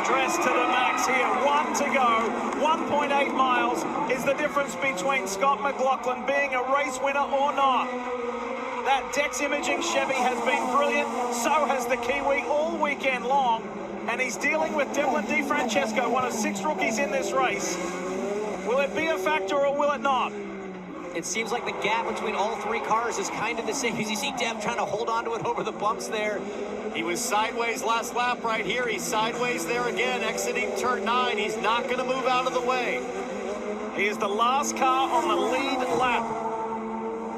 Stress to the max here, 1 to go, 1.8 miles is the difference between Scott McLaughlin being a race winner or not. That Dex Imaging Chevy has been brilliant, so has the Kiwi all weekend long, and he's dealing with Devlin DeFrancesco, one of 6 rookies in this race. Will it be a factor or will it not? It seems like the gap between all 3 cars is kind of the same. As you see Dev trying to hold on to it over the bumps there. He was sideways last lap right here. He's sideways there again, exiting turn 9. He's not going to move out of the way. He is the last car on the lead lap.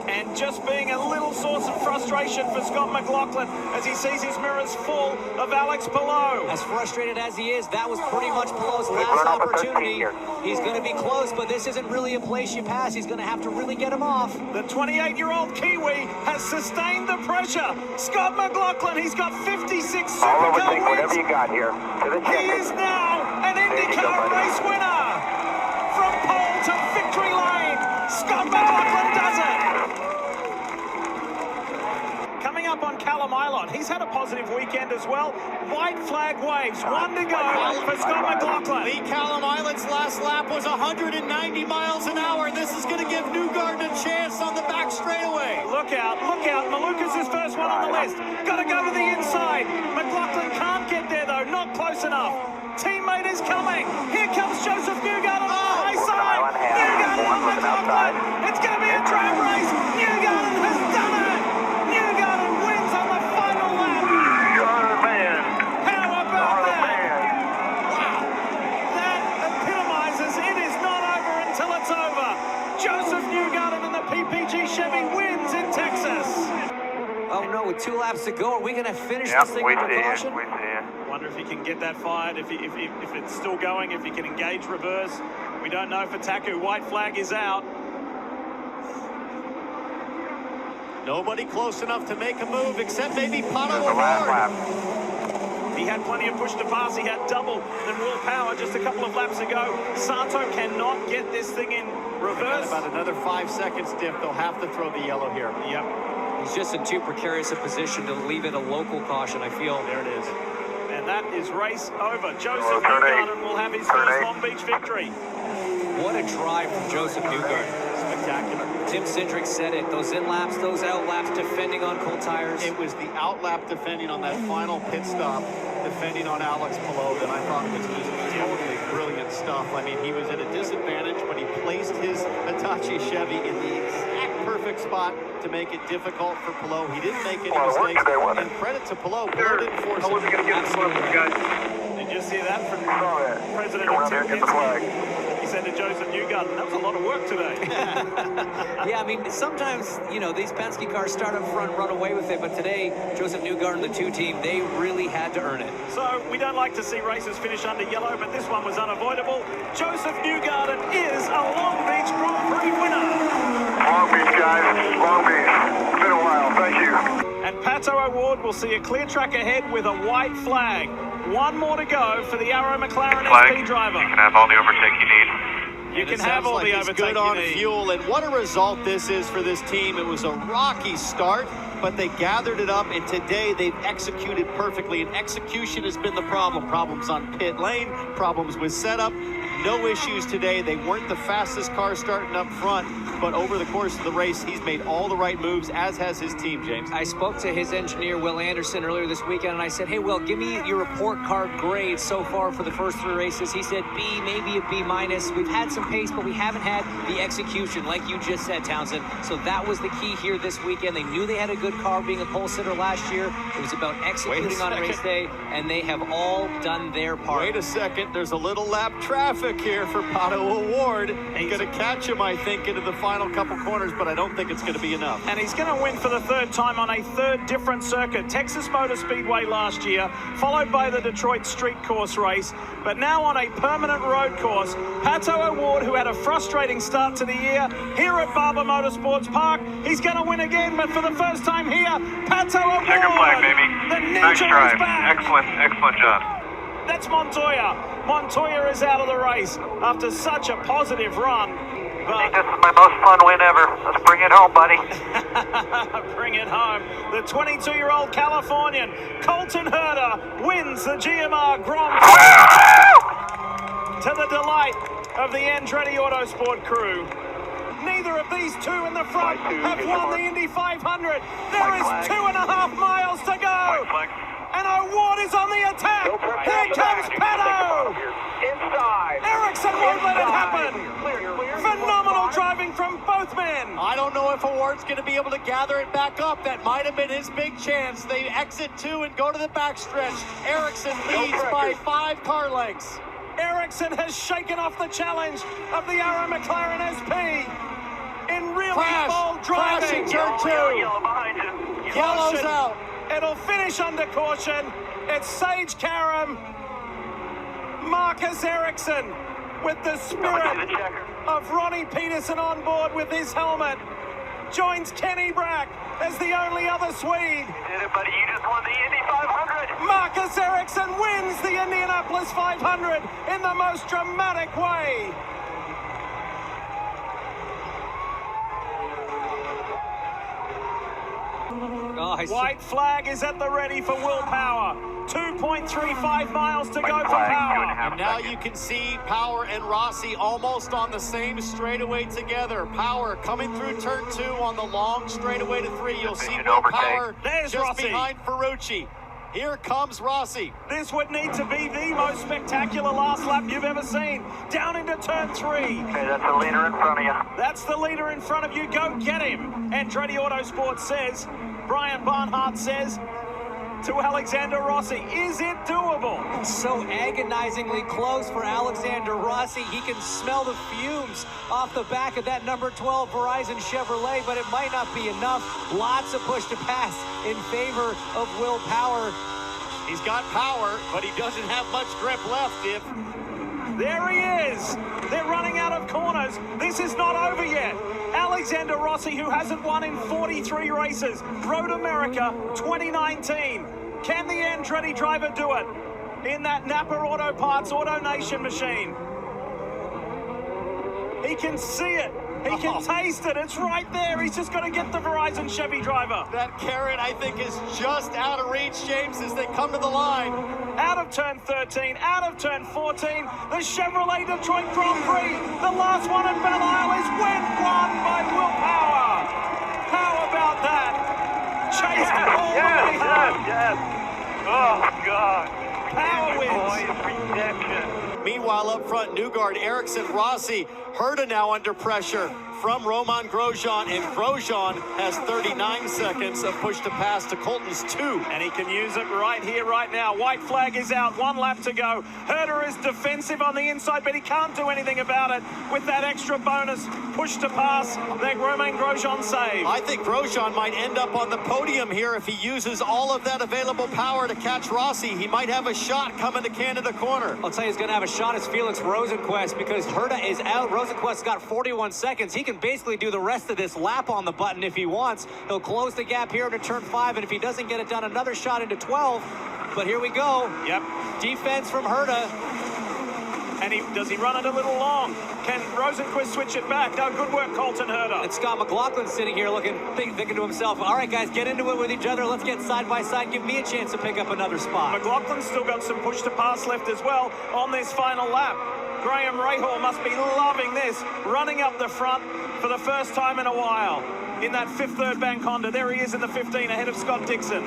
And just being a little source of frustration for Scott McLaughlin as he sees his mirrors full of Alex Palou. As frustrated as he is, that was pretty much Palou's last opportunity. He's going to be close, but this isn't really a place you pass. He's going to have to really get him off. The 28-year-old Kiwi has sustained the pressure. Scott McLaughlin, he's got 56 Supercar wins. Whatever you got here. He is now an IndyCar race winner. From pole to victory lane, Scott McLaughlin does it. Coming up on Callum Ilott, he's had a positive weekend as well. White flag waves, 1 to go for Scott McLaughlin. Lee Callum Ilott's last lap was 190 miles an hour. This is going to give Newgarden a chance on the back straightaway. Look out, Malukas is first one on the list. Got to go to the inside. McLaughlin can't get there though, not close enough. Teammate is coming. Here comes Joseph Newgarden on the high side. Newgarden on McLaughlin. It's going to be a drag race. Newgarden has done it. Newgarden wins on the final lap. You're the man. How about that? Wow. That epitomizes it is not over until it's over. Joseph Newgarden and the PPG Chevy wins in Texas. Oh no, with 2 laps to go, are we going to finish this thing with caution? Wonder if he can get that fired, if it's still going, if he can engage reverse. We don't know for Taku. White flag is out. Nobody close enough to make a move except maybe Pato O'Ward. He had plenty of push to pass. He had double than raw power just a couple of laps ago. Sato cannot get this thing in reverse. About another 5 seconds diff. They'll have to throw the yellow here. Yep. He's just in too precarious a position to leave it a local caution, I feel. There it is. And that is race over. Joseph Newgarden will have his first Long Beach victory. What a drive from Joseph Newgarden. Spectacular. Tim Cindric said it. Those in-laps, those out-laps, defending on cold tires. It was the out-lap defending on that final pit stop, defending on Alex Palou, that I thought was just totally brilliant stuff. I mean, he was at a disadvantage, but he placed his Hitachi Chevy in the exact perfect spot to make it difficult for Palou. He didn't make any mistakes, and credit to Palou. Palou didn't force him. Did you see that from President of Tim Penske? He said to Joseph Newgarden, that was a lot of work today. Yeah, I mean, sometimes, you know, these Penske cars start up front and run away with it, but today, Joseph Newgarden, the 2 team, they really had to earn it. So, we don't like to see races finish under yellow, but this one was unavoidable. Joseph Newgarden is a Long Beach Grand Prix winner. Long Beach, guys. Long Beach. It's been a while. Thank you. And Pato O'Ward will see a clear track ahead with a white flag. 1 more to go for the Arrow McLaren SP driver. You can have all the overtake you need. You can have all the overtake good on you need. fuel, and what a result this is for this team. It was a rocky start, but they gathered it up, and today they've executed perfectly, and execution has been the problem. Problems on pit lane, problems with setup. No issues today. They weren't the fastest car starting up front, but over the course of the race, he's made all the right moves, as has his team, James. I spoke to his engineer, Will Anderson, earlier this weekend, and I said, hey, Will, give me your report card grade so far for the first 3 races. He said B, maybe a B-. We've had some pace, but we haven't had the execution, like you just said, Townsend. So that was the key here this weekend. They knew they had a good car being a pole sitter last year. It was about executing on race day, and they have all done their part. Wait a second. There's a little lap traffic here for Pato O'Ward. He's going to catch him, I think, into the final couple corners, but I don't think it's going to be enough. And he's going to win for the 3rd time on a 3rd different circuit. Texas Motor Speedway last year, followed by the Detroit Street Course race, but now on a permanent road course. Pato O'Ward, who had a frustrating start to the year, here at Barber Motorsports Park, he's going to win again, but for the first time here, Pato O'Ward. Checker flag, baby. The ninja Nice drive. is back. Excellent job. That's Montoya. Montoya is out of the race after such a positive run. I think this is my most fun win ever. Let's bring it home, buddy. Bring it home. The 22-year-old Californian, Colton Herta, wins the GMR Grand Prix to the delight of the Andretti Autosport crew. Neither of these two in the front have won the Indy 500. There is 2.5 miles to go. And O'Ward is on the attack. Here comes Pato. Inside. Ericsson won't let it happen. Phenomenal driving from both men. I don't know if O'Ward's going to be able to gather it back up. That might have been his big chance. They exit 2 and go to the backstretch. Ericsson leads by 5 car lengths. Ericsson has shaken off the challenge of the Arrow McLaren SP in really bold driving. Crash in turn 2. Yellow behind you. Yellow's out. It'll finish under caution. It's Sage Karam, Marcus Ericsson with the spirit of Ronnie Peterson on board with his helmet. Joins Kenny Brack as the only other Swede. Did it, buddy. You just won the Indy 500. Marcus Ericsson wins the Indianapolis 500 in the most dramatic way. Nice. White flag is at the ready for Will Power. 2.35 miles to go for Power. And now you can see Power and Rossi almost on the same straightaway together. Power coming through turn 2 on the long straightaway to 3. You'll see Will Power There's just Rossi behind Ferrucci. Here comes Rossi. This would need to be the most spectacular last lap you've ever seen. Down into turn 3. Okay, that's the leader in front of you. That's the leader in front of you. Go get him. Andretti Autosport says, Brian Barnhart says to Alexander Rossi, is it doable? So agonizingly close for Alexander Rossi. He can smell the fumes off the back of that number 12 Verizon Chevrolet, but it might not be enough. Lots of push to pass in favor of Will Power. He's got power, but he doesn't have much grip left. There he is. They're running out of corners. This is not over yet. Alexander Rossi, who hasn't won in 43 races. Road America 2019. Can the Andretti driver do it in that Napa Auto Parts Auto Nation machine? He can see it. He can taste it. It's right there. He's just got to get the Verizon Chevy driver. That carrot, I think, is just out of reach, James, as they come to the line. Out of turn 13, out of turn 14, the Chevrolet Detroit Grand Prix. The last one at Belle Isle is won by Will Power. How about that? Chased it all the way home. Yes. Oh, God. Power wins. Redemption. Meanwhile, up front, Newgarden, Ericsson, Rossi, Herta now under pressure from Romain Grosjean, and Grosjean has 39 seconds of push to pass to Colton's 2. And he can use it right here, right now. White flag is out, 1 lap to go. Herta is defensive on the inside, but he can't do anything about it with that extra bonus push to pass that Romain Grosjean saved. I think Grosjean might end up on the podium here if he uses all of that available power to catch Rossi. He might have a shot coming to Canada corner. I'll tell you, he's going to have a shot as Felix Rosenqvist because Herta is out. Rosenqvist's got 41 seconds. He can basically do the rest of this lap on the button if he wants. He'll close the gap here into turn 5, and if he doesn't get it done, another shot into 12. But here we go. Yep. Defense from Herta. And does he run it a little long? Can Rosenqvist switch it back? No, good work, Colton Herta. And Scott McLaughlin sitting here thinking to himself, all right, guys, get into it with each other. Let's get side by side. Give me a chance to pick up another spot. McLaughlin's still got some push to pass left as well on this final lap. Graham Rahal must be loving this, running up the front for the first time in a while in that 5th third bank Honda. There he is in the 15 ahead of Scott Dixon.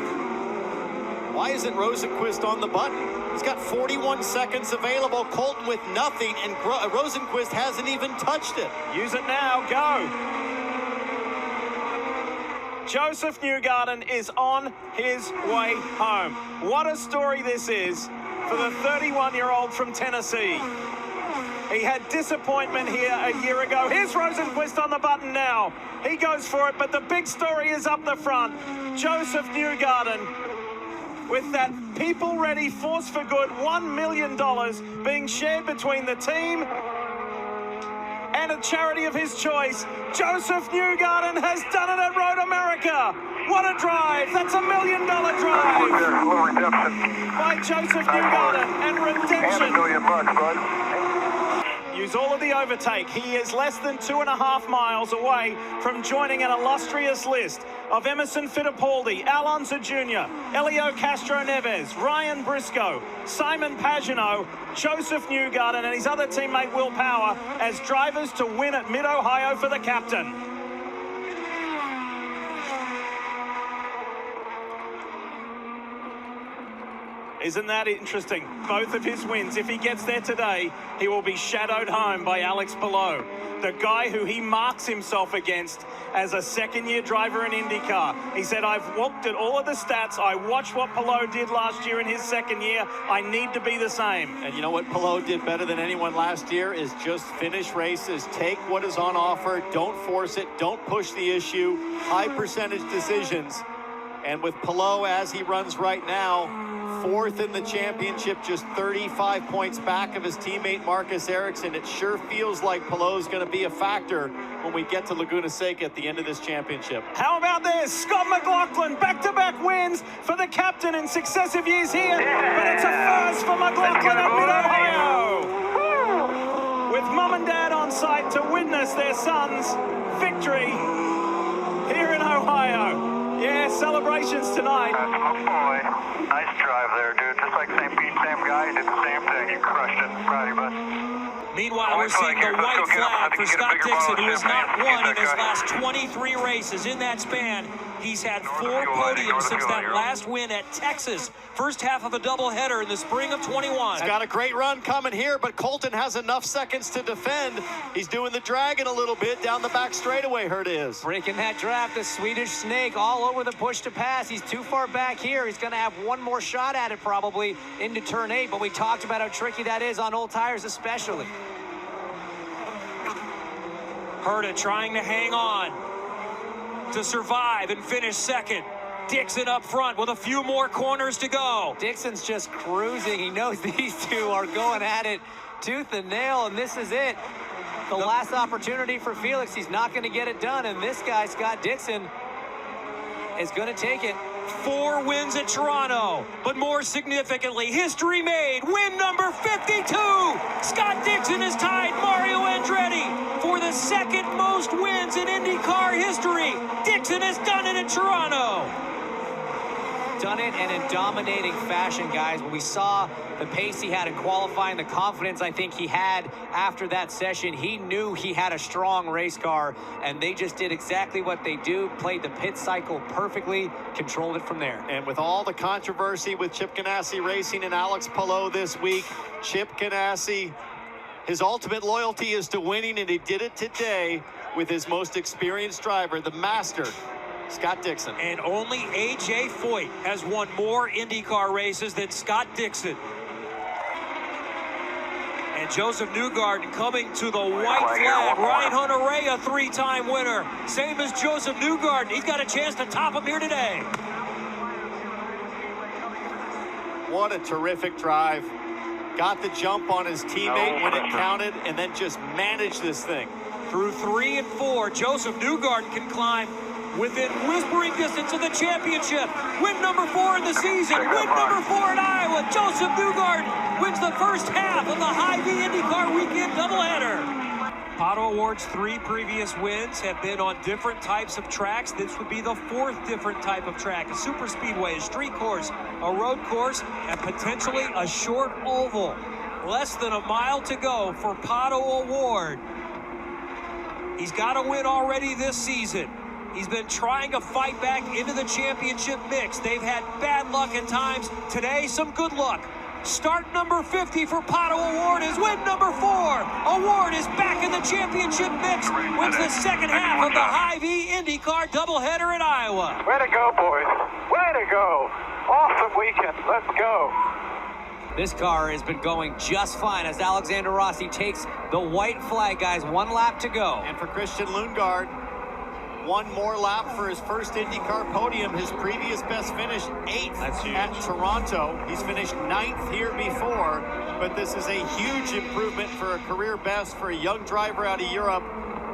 Why isn't Rosenqvist on the button? He's got 41 seconds available, Colton with nothing, and Rosenqvist hasn't even touched it. Use it now, go. Joseph Newgarden is on his way home. What a story this is for the 31-year-old from Tennessee. He had disappointment here a year ago. Here's Rosenqvist on the button now. He goes for it, but the big story is up the front. Joseph Newgarden with that people-ready force for good $1 million being shared between the team and a charity of his choice. Joseph Newgarden has done it at Road America. What a drive. That's $1 million drive. Little redemption. By Joseph Newgarden and redemption. And $1 million, bud. use all of the overtake. He is less than 2.5 miles away from joining an illustrious list of Emerson Fittipaldi, Alonso Jr., Elio Castro Neves, Ryan Briscoe, Simon Pagenaud, Joseph Newgarden, and his other teammate Will Power as drivers to win at Mid-Ohio for the captain. Isn't that interesting? Both of his wins, if he gets there today, he will be shadowed home by Alex Palou, the guy who he marks himself against as a second-year driver in IndyCar. He said, I've looked at all of the stats. I watched what Palou did last year in his second year. I need to be the same. And you know what Palou did better than anyone last year is just finish races, take what is on offer, don't force it, don't push the issue, high percentage decisions. And with Palou as he runs right now, fourth in the championship, just 35 points back of his teammate Marcus Ericsson. It sure feels like Palou's going to be a factor when we get to Laguna Seca at the end of this championship. How about this? Scott McLaughlin, back-to-back wins for the captain in successive years here, but it's a first for McLaughlin at Mid-Ohio. With mum and dad on site to witness their son's victory here in Ohio. Yeah, celebrations tonight. That's my boy. Nice drive there, dude. Just like same beat, same guy. Did the same thing. You crushed it. Proud of you, bud. Meanwhile, we're seeing the white flag for Scott Dixon, who has not won in his last 23 races. In that span, he's had 4 podiums since that last win at Texas. First half of a doubleheader in the spring of 21. He's got a great run coming here, but Colton has enough seconds to defend. He's doing the dragon a little bit down the back straightaway, Hurt is. Breaking that draft, the Swedish snake all over the push to pass. He's too far back here. He's going to have one more shot at it probably into turn 8, but we talked about how tricky that is on old tires especially. Herta trying to hang on to survive and finish second. Dixon up front with a few more corners to go. Dixon's just cruising. He knows these two are going at it tooth and nail, and this is it. The last opportunity for Felix. He's not going to get it done, and this guy, Scott Dixon, is going to take it. 4 wins at Toronto, but more significantly, history made. Win number 52. Scott Dixon has tied Mario Andretti for the second most wins in IndyCar history. Dixon has done it at Toronto. Done it, and in dominating fashion, guys. When we saw the pace he had in qualifying, the confidence I think he had after that session, he knew he had a strong race car, and they just did exactly what they do, played the pit cycle perfectly, controlled it from there. And with all the controversy with Chip Ganassi Racing and Alex Palou this week, Chip Ganassi, his ultimate loyalty is to winning, and he did it today with his most experienced driver, the master, Scott Dixon. And only A.J. Foyt has won more IndyCar races than Scott Dixon. And Joseph Newgarden coming to the white flag. Ryan Hunter-Reay, a 3-time winner. Same as Joseph Newgarden. He's got a chance to top him here today. What a terrific drive. Got the jump on his teammate when it counted, and then just managed this thing. Through 3 and 4, Joseph Newgarden can climb within whispering distance of the championship. Win number 4 in the season. Win number 4 in Iowa. Joseph Newgarden wins the first half of the Hy-Vee IndyCar weekend doubleheader. Pato O'Ward's 3 previous wins have been on different types of tracks. This would be the 4th different type of track. A super speedway, a street course, a road course, and potentially a short oval. Less than a mile to go for Pato O'Ward. He's got a win already this season. He's been trying to fight back into the championship mix. They've had bad luck at times. Today, some good luck. Start number 50 for Pato O'Ward is win number 4. O'Ward is back in the championship mix. Wins the second half of the Hy-Vee IndyCar doubleheader in Iowa. Way to go, boys. Way to go. Awesome weekend. Let's go. This car has been going just fine as Alexander Rossi takes the white flag, guys. 1 lap to go. And for Christian Lundgaard, 1 more lap for his first IndyCar podium. His previous best finish, 8th at Toronto. He's finished 9th here before, but this is a huge improvement for a career best for a young driver out of Europe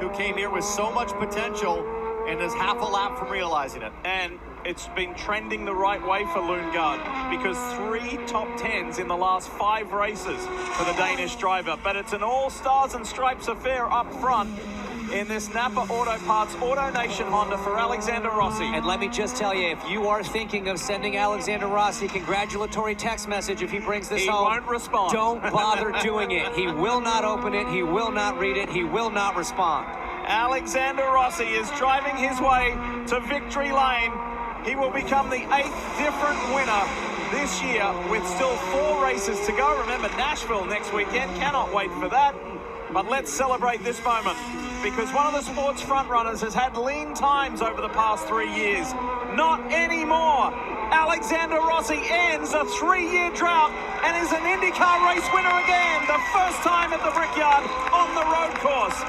who came here with so much potential and is half a lap from realizing it. And it's been trending the right way for Newgarden, because 3 top 10s in the last 5 races for the Danish driver. But it's an all stars and stripes affair up front in this Napa Auto Parts Auto Nation Honda for Alexander Rossi. And let me just tell you, if you are thinking of sending Alexander Rossi a congratulatory text message if he brings this home, he won't respond. Don't bother doing it. He will not open it. He will not read it. He will not respond. Alexander Rossi is driving his way to victory lane. He will become the 8th different winner this year with still 4 races to go. Remember, Nashville next weekend. Cannot wait for that. But let's celebrate this moment, because one of the sport's frontrunners has had lean times over the past 3 years. Not anymore. Alexander Rossi ends a 3-year drought and is an IndyCar race winner again. The first time at the Brickyard on the road course.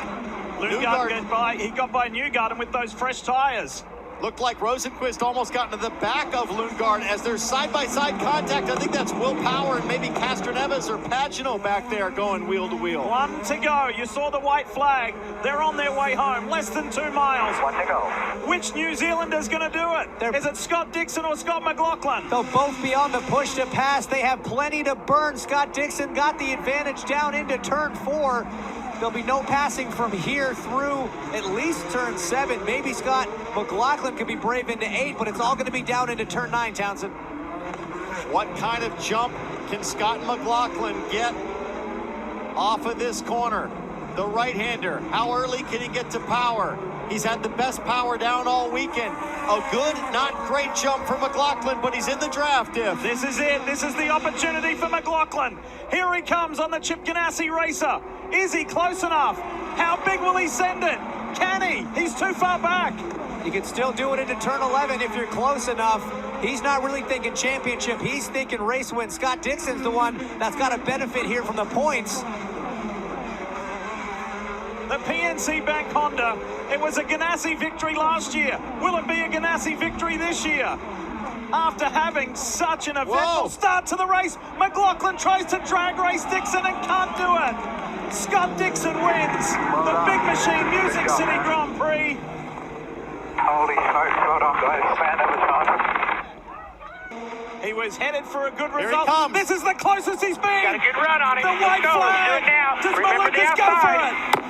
He got by Newgarden with those fresh tires. Looked like Rosenqvist almost got into the back of Newgarden as there's side-by-side contact. I think that's Will Power and maybe Castroneves or Pagano back there going wheel to wheel. 1 to go. You saw the white flag. They're on their way home. Less than 2 miles. 1 to go. Which New Zealander's going to do it? Is it Scott Dixon or Scott McLaughlin? They'll both be on the push to pass. They have plenty to burn. Scott Dixon got the advantage down into turn 4. There'll be no passing from here through at least turn 7. Maybe Scott McLaughlin could be brave into 8, but it's all going to be down into turn 9, Townsend. What kind of jump can Scott McLaughlin get off of this corner? The right-hander, how early can he get to power? He's had the best power down all weekend. A good, not great jump for McLaughlin, but he's in the draft, Diff. This is it. This is the opportunity for McLaughlin. Here he comes on the Chip Ganassi racer. Is he close enough? How big will he send it? Can he? He's too far back. You can still do it into turn 11 if you're close enough. He's not really thinking championship. He's thinking race win. Scott Dixon's the one that's got to benefit here from the points. The PNC Bank Honda, it was a Ganassi victory last year. Will it be a Ganassi victory this year? After having such an eventful start to the race, McLaughlin tries to drag race Dixon and can't do it. Scott Dixon wins the Big Machine Music City Grand Prix. Holy smokes, well done, guys. Man, that was He was headed for a good Here result. he comes. This is the closest he's been. Got a good run on him. The white Let's go. Let's do flag. it now. Does Remember the Malukas go for outside. it?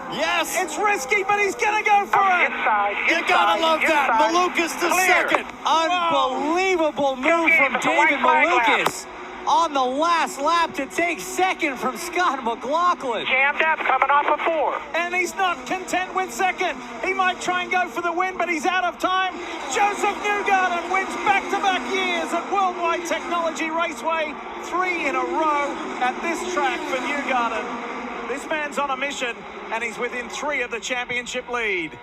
Yes! It's risky, but he's going to go for it. Inside. You gotta love that. Malukas to Clear. second. Unbelievable move game, from it's a white David flag lap. Malukas on the last lap to take second from Scott McLaughlin. Jammed up, coming off of 4. And he's not content with second. He might try and go for the win, but he's out of time. Joseph Newgarden wins back-to-back years at Worldwide Technology Raceway. 3 in a row at this track for Newgarden. This man's on a mission, and he's within 3 of the championship lead.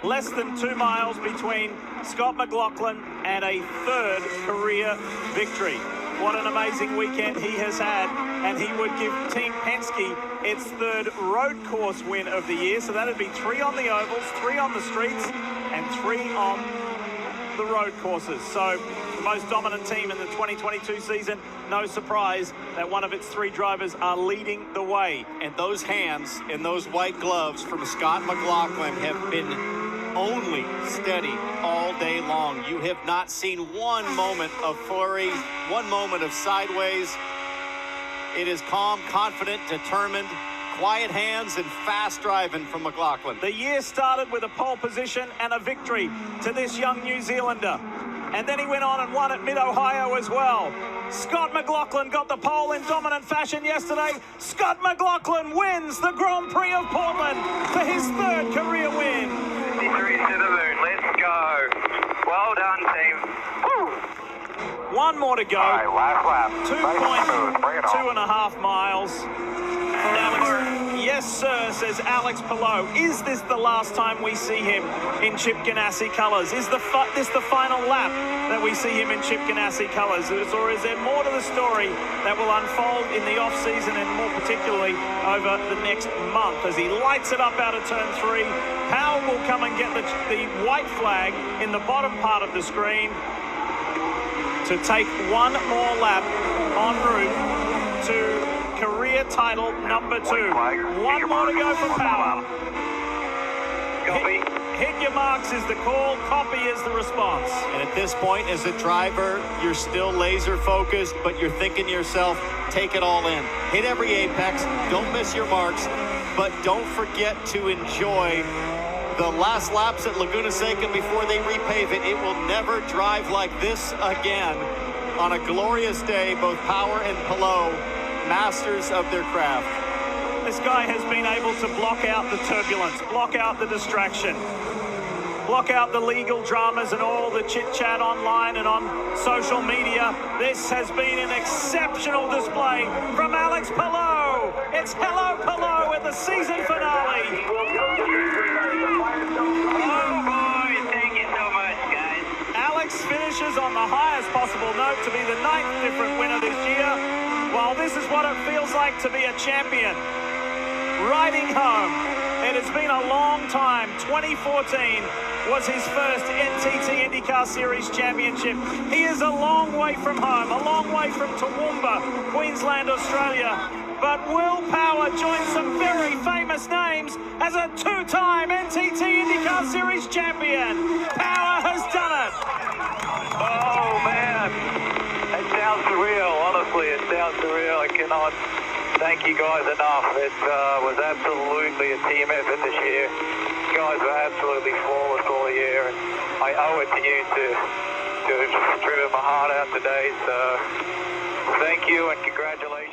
Less than 2 miles between Scott McLaughlin and a 3rd career victory. What an amazing weekend he has had, and he would give Team Penske its 3rd road course win of the year. So that'd be 3 on the ovals, 3 on the streets, and 3 on the road courses. So the most dominant team in the 2022 season. No surprise that one of its 3 drivers are leading the way. And those hands and those white gloves from Scott McLaughlin have been only steady all day long. You have not seen one moment of flurry, one moment of sideways. It is calm, confident, determined, quiet hands and fast driving from McLaughlin. The year started with a pole position and a victory to this young New Zealander. And then he went on and won at Mid-Ohio as well. Scott McLaughlin got the pole in dominant fashion yesterday. Scott McLaughlin wins the Grand Prix of Portland for his 3rd career win. 53 to the moon. Let's go. Well done, team. Woo! 1 more to go. All right, last lap. Nice smooth. Bring it on. 2.5 miles. Yes, sir, says Alex Palou. Is this the last time we see him in Chip Ganassi colours? Is this the final lap that we see him in Chip Ganassi colours? Or is there more to the story that will unfold in the off-season and more particularly over the next month as he lights it up out of turn 3? Powell will come and get the white flag in the bottom part of the screen to take 1 more lap en route to career title number 2. 1 more to go for Power. Copy. Hit your marks is the call, copy is the response. And at this point, as a driver, you're still laser focused, but you're thinking to yourself, take it all in. Hit every apex, don't miss your marks, but don't forget to enjoy the last laps at Laguna Seca before they repave it. It will never drive like this again. On a glorious day, both Power and Palou, masters of their craft. This guy has been able to block out the turbulence, block out the distraction, block out the legal dramas and all the chit-chat online and on social media. This has been an exceptional display from Alex Palou. It's hello Palou at the season finale. Oh boy, thank you so much, guys. Alex finishes on the highest possible note to be the 9th different winner this year. Well, this is what it feels like to be a champion. Riding home. It has been a long time. 2014 was his first NTT IndyCar Series championship. He is a long way from home, a long way from Toowoomba, Queensland, Australia. But will Power join some very famous names as a two-time NTT IndyCar Series champion? Power has done it. Oh man, it sounds surreal. Honestly, it sounds surreal. I cannot thank you guys enough. It was absolutely a team effort this year. You guys were absolutely flawless all year, and I owe it to you to have driven my heart out today. So thank you and congratulations.